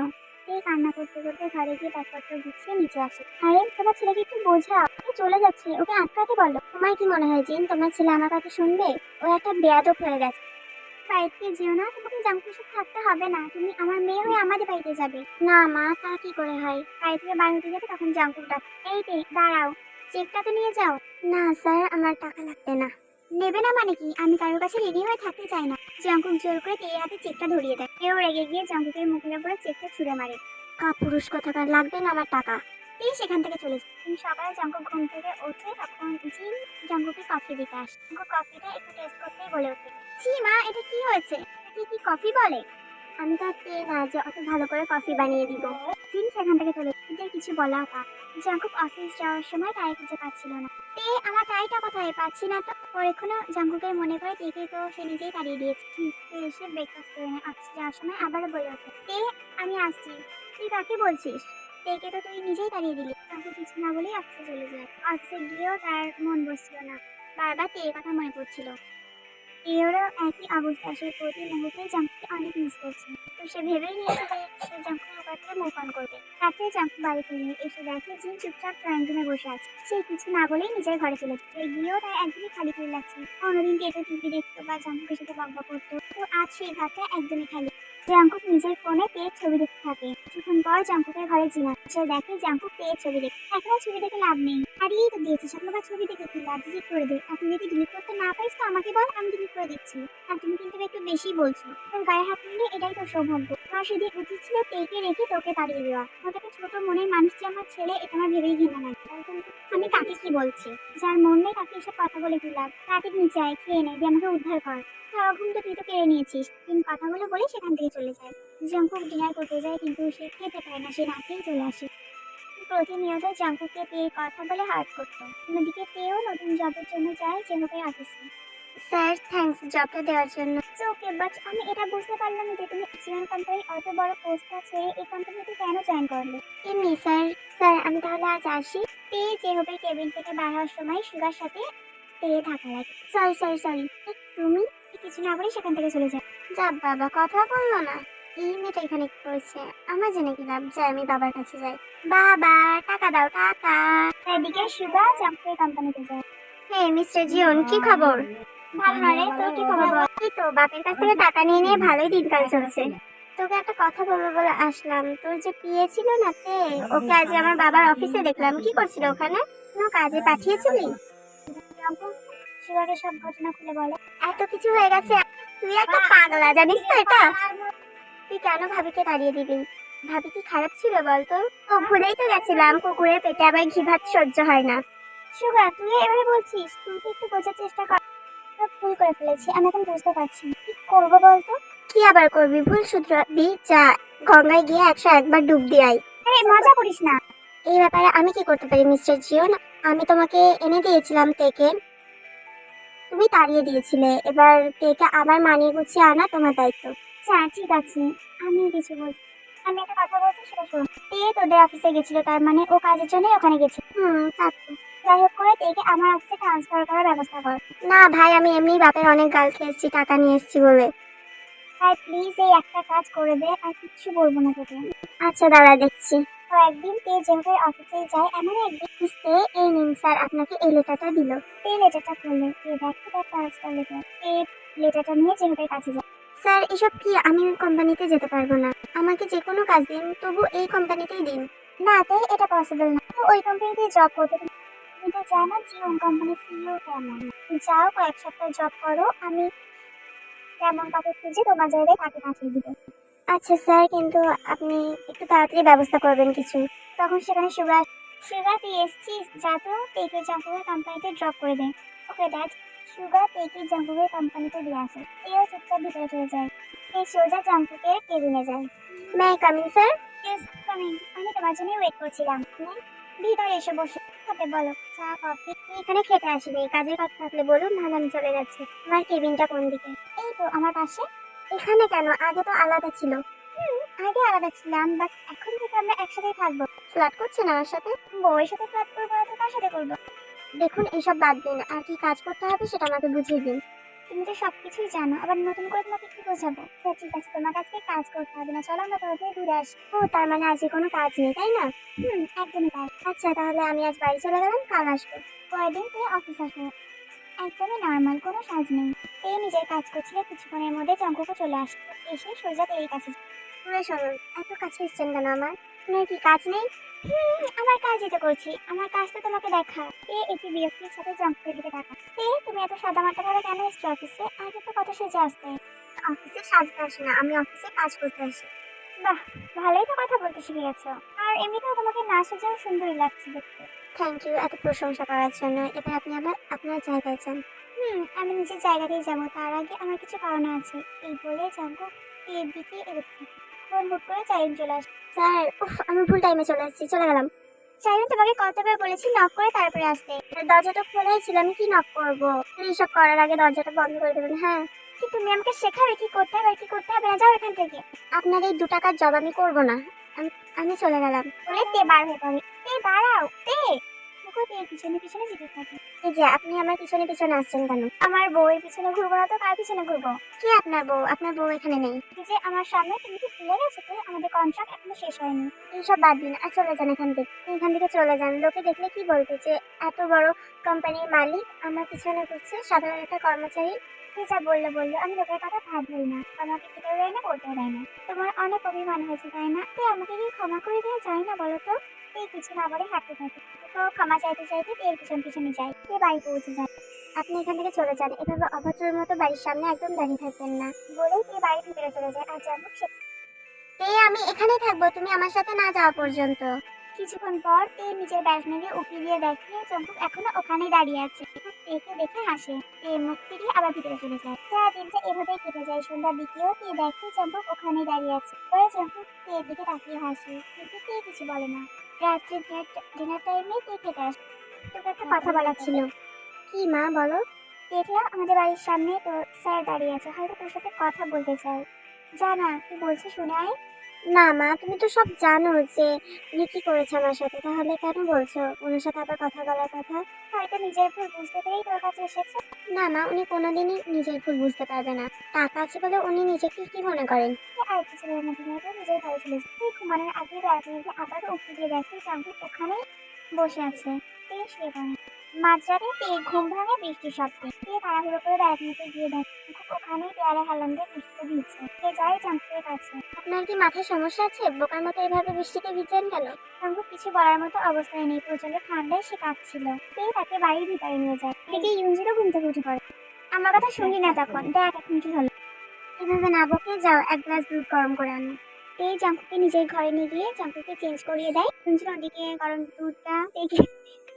এই কান্না করতে করতে ঘরে গিয়ে ব্যাগপত্র গুছিয়ে নিচে আসে। আরে তোমার ছেলেকে একটু বোঝাও, ও চলে যাচ্ছে, ওকে আটকাতে বলো। তোমার কি মনে হয় জিন তোমার ছেলে আমার কথা শুনবে? ও একটা বেয়াদব হয়ে গেছে। বাড়িতে যেও না, তোমাকে জাঙ্কুর সাথে থাকতে হবে না, তুমি আমার মেয়ে হয়ে আমাদের বাড়িতে যাবে। না মা, তা কি করে হয়? বাড়ি থেকে বার হতে যাবে তখন জাঙ্কুর ডাক। এই দাঁড়াও, চেকটা তো নিয়ে যাও। না স্যার, আমার টাকা লাগবে না। নেবে না মানে কি? আমি কারোর কাছে রেডি হয়ে থাকতে চাই না। জাঙ্কুক জোর করে তেয়ের হাতে চেকটা ধরিয়ে দেয়। কেউ রেগে গিয়ে জাঙ্কুকের মুখের উপরে চেকটা ছুঁড়ে মারে। কাপুরুষ কোথাকার, লাগবে না আমার টাকা। তেই সেখান থেকে চলে যায়। সকালে জাঙ্কুক ঘুম থেকে ওঠে, তখন জিন জাঙ্কুকে কফি দিতে আসে। জাঙ্কুক কফিটা একটু টেস্ট করতেই বলে ওঠে, ছি মা, এটা কি হয়েছে? এটাকে কি কফি বলে? আমি তো আর তে না যে অত ভালো করে কফি বানিয়ে দিব। জিন সেখান থেকে চলে যায়, কিছু বলাও না। জাঙ্কুক অফিস যাওয়ার সময় টাই খুঁজে পাচ্ছিল না। তে আমার টাইটা কোথায়, পাচ্ছি না তো। ওর এখনো জাঙ্কুকের মনে পড়ে তেকে, তো সে নিজেই তাড়িয়ে দিয়েছে। তে এসে ব্রেকফাস্ট করে নেয়। অফিসে যাওয়ার সময় আবারও বলে ওঠে, তে আমি আসছি। তুই কাকে বলছিস? তেকে তো তুই নিজেই তাড়িয়ে দিলি। জাঙ্কুক কিছু না বলেই অফিসে চলে যায়। অফিসে গিয়েও তার মন বসছিল না, বারবার তের কথা মনে পড়ছিল। এরও একই অবস্থা, সে প্রতি মুহূর্তে জাঙ্কুকে অনেক মিস করছে। তো সে ভেবেই নিয়েছে যে সে জাঙ্কুকের উপর থেকে মুভ অন করবে। রাত্রে জাঙ্কু বাড়ি ফিরে এসে দেখে জিন চুপচাপ ড্রয়িং রুমে বসে আছে। সে কিছু না বলেই নিজের ঘরে চলে যায়। গিয়েও তার একদমই খালি খালি লাগছে। অন্যদিন কেটো টিভি দেখতো বা জাঙ্কুকের সাথে বকবক করতো, তো আজ সেই ঘরটা একদমই খালি। জাঙ্কুক নিজের ফোনে পেয়ের ছবি দেখতে থাকে। কিছুক্ষণ পর জাঙ্কুকের ঘরে জিনা সে দেখে জাঙ্কুক পেয়ের ছবি দেখে। এখন ছবি দেখে লাভ নেই, হারিয়েই তো দিয়েছিস, আপনার ছবি দেখে কি লাভ? ডিলিট করে দে। আর তুই যদি ডিলিট করতে না পারিস তো আমাকে বল, আমি ডিলিট করে দিচ্ছি। আর তুমি কিন্তু একটু বেশি বলছো, তোর গায়ে হাত তুললে এটাই তো সৌভাগ্য। আমার সেদিন উচিত ছিল তেকে রেখে তোকে তাড়িয়ে দেওয়া। আমার একটা ছোট মনের মানুষ যে আমার ছেলে, এটা আমার ভেবেই ঘৃণা লাগে। আমি কাকে কি বলছি? যার মন নেই তাকে এসব কথা বলে কি লাভ? তাকে নিচে আয়, খেয়ে নে, দিয়ে আমাকে উদ্ধার কর। ঘুম তো তুই তো কেড়ে নিয়েছিস। তিনি কথাগুলো বলে সেখান থেকে চলে যায়। জাঙ্কুক ডিনার করতে যায়, কিন্তু সে খেতে পারে না, সে না খেয়েই চলে আসে। প্রতিনিয়ত জাঙ্কুককে তের কথা বলে হার্ট করতো। অন্যদিকে তেও নতুন জবের জন্য যায় জেহোপের অফিসে। স্যার থ্যাঙ্কস জবটা দেওয়ার জন্য। ওকে, বাট আমি এটা বুঝতে পারলাম না যে তুমি জিওন কোম্পানির অত বড় পোস্টটা ছেড়ে এই কোম্পানিতে কেন জয়েন করলে? এমনি স্যার আমি তাহলে আজ আসি। তে জেহোপের কেবিন থেকে বার হওয়ার সময় সুগার সাথে তে থাকা লাগে। সরি তুমি? কিছু না বলে সেখান থেকে চলে যায়। যা বাবা, কথা বললো না। এই মেয়েটা এখানে কি করছে? আমার জেনে কি লাভ? যাই আমি বাবার কাছে যাই। বাবা, টাকা দাও টাকা। এদিকে সুগা জাম্পের কোম্পানিতে যায়। হে মিস্টার জিওন, কি খবর? ভালো না রে, তোর কি খবর বল? এই তো বাপের কাছ থেকে টাকা নিয়ে নিয়ে ভালোই দিনকাল চলছে। তোকে একটা কথা বলবো বলে আসলাম। তোর যে পিএ ছিল না তে, ওকে আজ আমার বাবার অফিসে দেখলাম। কি করছিল ওখানে? কোনো কাজে পাঠিয়েছিলি? সুগাকে সব ঘটনা খুলে বলে। এত কিছু হয়ে গেছে, তুই একটা পাগলা, জানিস তো এটা? তুই কেন ভাবিকে তাড়িয়ে দিবি? ভাবি কি খারাপ ছিল বলতো? ও ভুলেই তো গেছিলাম, কুকুরের পেটে আবার ঘি ভাত সহ্য হয় না। সুগা, তুই এভাবে বলছিস? তুই তো একটু বোঝার চেষ্টা কর। সব ভুল করে ফেলেছি, আমি এখন বুঝতে পারছি না। কি করবো বলতো? কি আবার করবি? ভুল শুধরাবি, যা গঙ্গায় গিয়ে 101 বার ডুব দিয়ে আয়। আরে মজা করিস না। এই ব্যাপারে আমি কি করতে পারি মিস্টার জিওন? আমি তোমাকে এনে দিয়েছিলাম তেকে, তুমি তাড়িয়ে দিয়েছিলে। এবার তেকে আবার মানিয়ে গুছিয়ে আনা তোমার দায়িত্ব। আচ্ছা ঠিক আছে, আমি কিছু বলছি। আমি একটা কথা বলছি, সেটা শোন। তে তোদের অফিসে গেছিল, তার মানে ও কাজের জন্য ওখানে গেছিল। তা তো। যাই হোক করে তেকে আমার অফিসে ট্রান্সফার করার ব্যবস্থা কর। না ভাই, আমি এমনি বাপের অনেক গাল খেয়েছি টাকা নিয়ে এসেছি বলে। ভাই প্লিজ এই একটা কাজ করে দে, আর কিচ্ছু বলবো না তোকে। আচ্ছা দাঁড়া, দেখছি। তো একদিন তে জেঙ্কের অফিসে যায়, এমন একদিন তে, এই নিন স্যার, আপনাকে এই লেটারটা দিল। এই লেটারটা খুললে তে দেখতে একটা ট্রান্সফার লেটার। এই লেটারটা নিয়ে জেঙ্কের কাছে যায়। স্যার এসব কি? আমি ওই কোম্পানিতে যেতে পারবো না। আমাকে যে কোনো কাজ দিন, তবু এই কোম্পানিতেই দিন। না তে, এটা পসিবল না। তো ওই কোম্পানিতে জব করতে তুমি তো জানো জিওন কোম্পানির সিইও কেমন। যাও, কয়েক সপ্তাহ জব করো, আমি কেমন কাউকে খুঁজে তোমার জায়গায় তাকে পাঠিয়ে দিব। আচ্ছা স্যার, কিন্তু আপনি একটু তাড়াতাড়ি ব্যবস্থা করবেন কিছু। তখন সেখানে সুগা তুই এসছিস, যা তো তেকে জাঙ্কুকের কোম্পানিতে ড্রপ করে দে। Okay dad. সুগা তেকে জাঙ্কুকের কোম্পানিতে দিয়ে আসে। এও চুপচাপ ভিতরে চলে যায়। এই সোজা জাঙ্কুকের কেবিনে যায়। May I coming sir? Yes coming. আমি তোমার জন্য ওয়েট করছিলাম। ভিতরে এসে বসে খাবে বলো, চা কফি? এখানে খেতে আসিনি, কাজের কথা থাকলে বলুন, নাহলে আমি চলে যাচ্ছি। আমার কেবিনটা কোন দিকে? এই তো আমার পাশে। এখানে কেন? আগে তো আলাদা ছিল। আগে আলাদা ছিলাম, বাট এখন থেকে আমরা একসাথেই থাকবো। ফ্ল্যাট করছেন আমার সাথে? বউয়ের সাথে ফ্ল্যাট করবো না তো কার সাথে করবো? দেখুন এসব বাদ দিন, আর কি কাজ করতে হবে সেটা আমাকে বুঝিয়ে দিন। তুমি তো সবকিছুই জানো, আবার নতুন করে তোমাকে কি বোঝাবো? ঠিক আছে, তোমার কাছে কাজ করতে হবে না, চলো আমরা কোথা থেকে দূরে আসি। ও তার মানে আজকে কোনো কাজ নেই, তাই না? একদমই তাই। আচ্ছা তাহলে আমি আজ বাড়ি চলে গেলাম, কাল আসবো। পরের দিন তুই অফিস আসবো। একদমই নর্মাল, কোনো সাজ নেই। এই নিজের কাজ করছিল, কিছুক্ষণের মধ্যে জঙ্কুকও চলে আসতো। এসে সোজা এই কাছে শুনে শুনুন, এত কাছে এসছেন কেন আমার? আপনার কি কাজ নেই? আমার কাজই তো করছি, আমার কাজ তো তোমাকে দেখা। একটি বিরক্তির সাথে জঙ্কুকের দিকে তাকা। তুমি এত সাদা মাটা ভাবে কেন এসছো অফিসে? আগে তো কত সেজে আসতে। অফিসে সাজতে আসি না, আমি অফিসে কাজ করতে আসি। বাহ, ভালোই তো কথা বলতে শিখে গেছো। আর এমনিতেও তোমাকে না সেজেও সুন্দরই লাগছে দেখতে। থ্যাংক ইউ এত প্রশংসা করার জন্য। এবার আপনি আবার আপনার জায়গায় যান। আমি নিজের জায়গাতেই যাবো, তার আগে আমার কিছু পাওনা আছে। এই বলে জঙ্কুক এর দিকে এগোতে থাকে। ফোন হুট করে চাইন চলে আসে। স্যার, আমি ভুল টাইমে চলে আসছি, চলে গেলাম। চাইলে তোমাকে কতবার বলেছি নক করে তারপরে আসতে। দরজাটা খোলাই ছিল, আমি কি নক করবো? এইসব করার আগে দরজাটা বন্ধ করে দেবেন। হ্যাঁ, কি তুমি আমাকে শেখাবে কি করতে হবে আর কি করতে হবে না? যাও এখান থেকে। আপনার এই 2 টাকার জব আমি করবো না। আমি চলে গেলাম বলে তে বার হয়ে পড়ে। তে দাঁড়াও, তে পিছনে পিছনে যেতে থাকে। এই যে আপনি আমার পিছনে পিছনে আসছেন কেন? আমার বউয়ের পিছনে ঘুরবো না তো কার পিছনে ঘুরবো? কে আপনার বউ? আপনার বউ এখানে নেই। এই যে আমার সামনে, তুমি কি ভুলে গেছো তো আমাদের কন্ট্রাক্ট এখনো শেষ হয়নি? এইসব বাদ দিন আর চলে যান এখান থেকে। এখান থেকে চলে যান, লোকে দেখলে কি বলবে যে এত বড় কোম্পানির মালিক আমার পিছনে ঘুরছে, সাধারণ একটা কর্মচারী। যা বললো বললো, আমি লোকের কথা ভাত ধরি না। আমাকে খেতেও দেয় না, করতেও দেয় না। তোমার অনেক অভিমান হয়েছে তাই না? তুই আমাকে কি ক্ষমা করে দেওয়া যায় না বলো তো? এই কিছু না বলে হাঁটতে থাকে। তো ক্ষমা চাইতে চাইতে এর পিছন পিছনে যায়, এ বাড়ি পৌঁছে যায়। আপনি এখান থেকে চলে যান, এভাবে অভদ্রের মতো বাড়ির সামনে একদম দাঁড়িয়ে থাকবেন না। বলেই এ বাড়ির ভিতরে চলে যায়। আর যাবো আমি এখানেই থাকবো, তুমি আমার সাথে না যাওয়া পর্যন্ত। কিছুক্ষণ পর তে নিজের ব্যাগ নিয়ে উকি দিয়ে দেখে জঙ্কুক এখনো ওখানেই দাঁড়িয়ে আছে। একে দেখে হাসে। তে মুখ ফিরিয়ে আবার ভিতরে চলে যায়। সারা দিনটা এভাবেই কেটে যায়। সন্ধ্যার দিকেও তে দেখে জঙ্কুক ওখানেই দাঁড়িয়ে আছে। পরে জঙ্কুক তের দিকে তাকিয়ে হাসে, কিন্তু তে কিছু বলে না। রাত্রে ডিনার টাইমে তে খেতে আসে। তোকে একটা কথা বলার ছিল। কি মা, বলো। দেখলাম আমাদের বাড়ির সামনে তোর স্যার দাঁড়িয়ে আছে, হয়তো তোর সাথে কথা বলতে চাই। জানা কি বলছে শুনে আয়। না মা, তুমি তো সব জানো যে উনি কি করেছে আমার সাথে, তাহলে কেন বলছো ওনার সাথে আবার কথা বলার কথা? হয়তো নিজের ভুল বুঝতে পেরেই তোর কাছে এসেছে। না মা, উনি কোনোদিনই নিজের ভুল বুঝতে পারবে না। টাকা আছে বলে উনি নিজেকে কি মনে করেন? আর কিছু বলার মতো নয়, তুই নিজের ঘরে চলে যা। তুই ঘুমানোর আগে ব্যালকনিতে আবারও উঠে গিয়ে দেখি জাঙ্কুক ওখানে বসে আছে। তুই শুয়ে পড়ে। মাঝরাতে তুই ঘুম ভাঙে বৃষ্টির শব্দে। তুই তাড়াহুড়ো করে ব্যালকনিতে গিয়ে দেখ জাঙ্কুক ওখানেই দেয়ালে হেলান দিয়ে বৃষ্টিতে ভিজছে। সে যায় জাঙ্কুকের কাছে। আপনার কি মাথায় সমস্যা আছে? বোকার মতো এভাবে বৃষ্টিতে ভিজছেন কেন? জাঙ্কুক কিছু বলার মতো অবস্থায় নেই, প্রচন্ড ঠান্ডায় সে কাঁপছিল। তুই তাকে বাড়ির ভিতরে নিয়ে যায়। এদিকে ইউনজিরও ঘুম থেকে উঠে পড়ে। আমার কথা শুনলি না তখন, দেখ এখন কি হলো। এভাবে না বকে যাও, এক গ্লাস দুধ গরম করে আনো। তে জাঙ্কুকে নিজের ঘরে নিয়ে গিয়ে জাঙ্কুকে চেঞ্জ করিয়ে দেয়। ইউনজির ওদিকে গরম দুধটা তেকে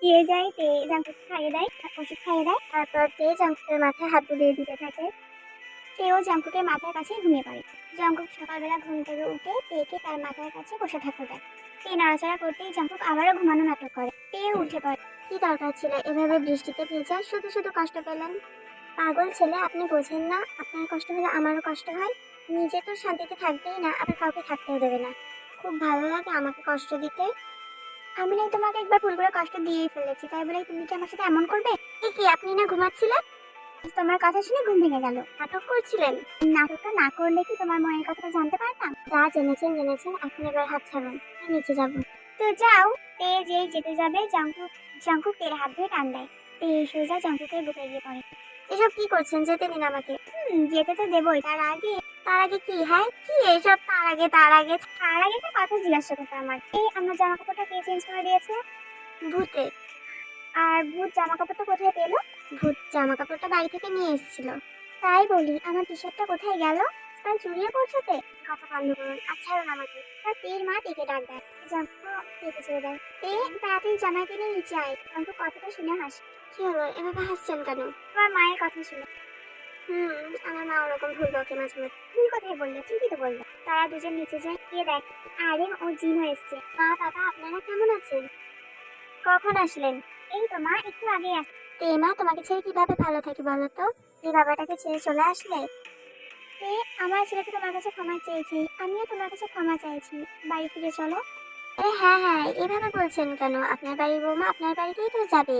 দিয়ে যায়। তে জাঙ্কুকে খাইয়ে দেয়, ওষুধ খাইয়ে দেয়। তারপর তে জাঙ্কুকের মাথায় হাত বুলিয়ে দিতে থাকে। তেও জাঙ্কুকের মাথার কাছে ঘুমিয়ে পড়ে। জাঙ্কুক সকালবেলা ঘুম থেকে উঠে তেকে তার মাথার কাছে বসে থাকতে দেয়। তে নাড়াচাড়া করতেই জাঙ্কুক আবারও ঘুমানো নাটক করে। তে উঠে পড়ে। কি দরকার ছিল এভাবে বৃষ্টিতে ভেজা? শুধু শুধু কষ্ট পেলেন। পাগল ছেলে, আপনি বোঝেন না আপনার কষ্ট হলে আমারও কষ্ট হয়। নিজে তো শান্তিতে থাকবেই না, আবার কাউকে থাকতেও দেবে না। খুব ভালো লাগে আমাকে কষ্ট দিতে। আমি নাই তোমাকে একবার ভুল করে কষ্ট দিয়েই ফেলেছি, তাই বলে তুমি কি আমার সাথে এমন করবে? এ কি, আপনি না ঘুমাচ্ছিলেন? তোমার কথা শুনে ঘুম ভেঙে গেল। নাটক করছিলেন? নাটকটা না করলে কি তোমার মনের কথাটা জানতে পারতাম? যা জেনেছেন জেনেছেন, এখন এবার হাত ছাড়ুন, আমি নিচে যাব। তো যাও। তে যেই যেতে যাবে জাঙ্কুক জাঙ্কুক তের হাত ধরে টান দেয়। তে সোজা জাঙ্কুকের বুকে গিয়ে পড়ে। এসব কি করছেন? যেতে দিন আমাকে। যেতে তো দেবই, তার আগে কি? হ্যাঁ কি এসব? তার আগে একটা কথা জিজ্ঞাসা করতে আমার। এই আমার জামা কাপড়টা কে চেঞ্জ করে দিয়েছে? ভূতে। আর ভূত জামা কাপড়টা কোথায় পেলো? ভূত জামা কাপড়টা বাড়ি থেকে নিয়ে এসেছিল। তাই বলি, আমার টি শার্টটা কোথায় গেল? কাল চুরিয়ে পড়ছোতে? কথা বন্ধ করুন, আচ্ছা আমাকে। তার তের মা তেকে ডাক দেয়। জামা তেকে ছেড়ে দেয়। তে তাড়াতাড়ি জামাই কিনে নিচে আয়। আমাকে কথাটা শুনে হাসি। কি হলো, এভাবে হাসছেন কেন? তোমার মায়ের কথা শুনে। আমার মা ওরকম ভুল বকে মাঝে মাঝে। ভুল কথাই বললে, ঠিকই তো বললে। তারা দুজন নিচে যায়, গিয়ে দেখ আরে ও জিনও এসছে। মা বাবা আপনারা কেমন আছেন? কখন আসলেন? এই তো মা, একটু আগে আসছি। তে মা, তোমাকে ছেড়ে কিভাবে ভালো থাকি বলো তো? এই বাবাটাকে ছেড়ে চলে আসলে। তে আমার ছেলে তো তোমার কাছে ক্ষমা চেয়েছি, আমিও তোমার কাছে ক্ষমা চাইছি। বাড়ি ফিরে চলো। আরে হ্যাঁ হ্যাঁ, এভাবে বলছেন কেন? আপনার বাড়ির বৌমা আপনার বাড়িতেই তো যাবে।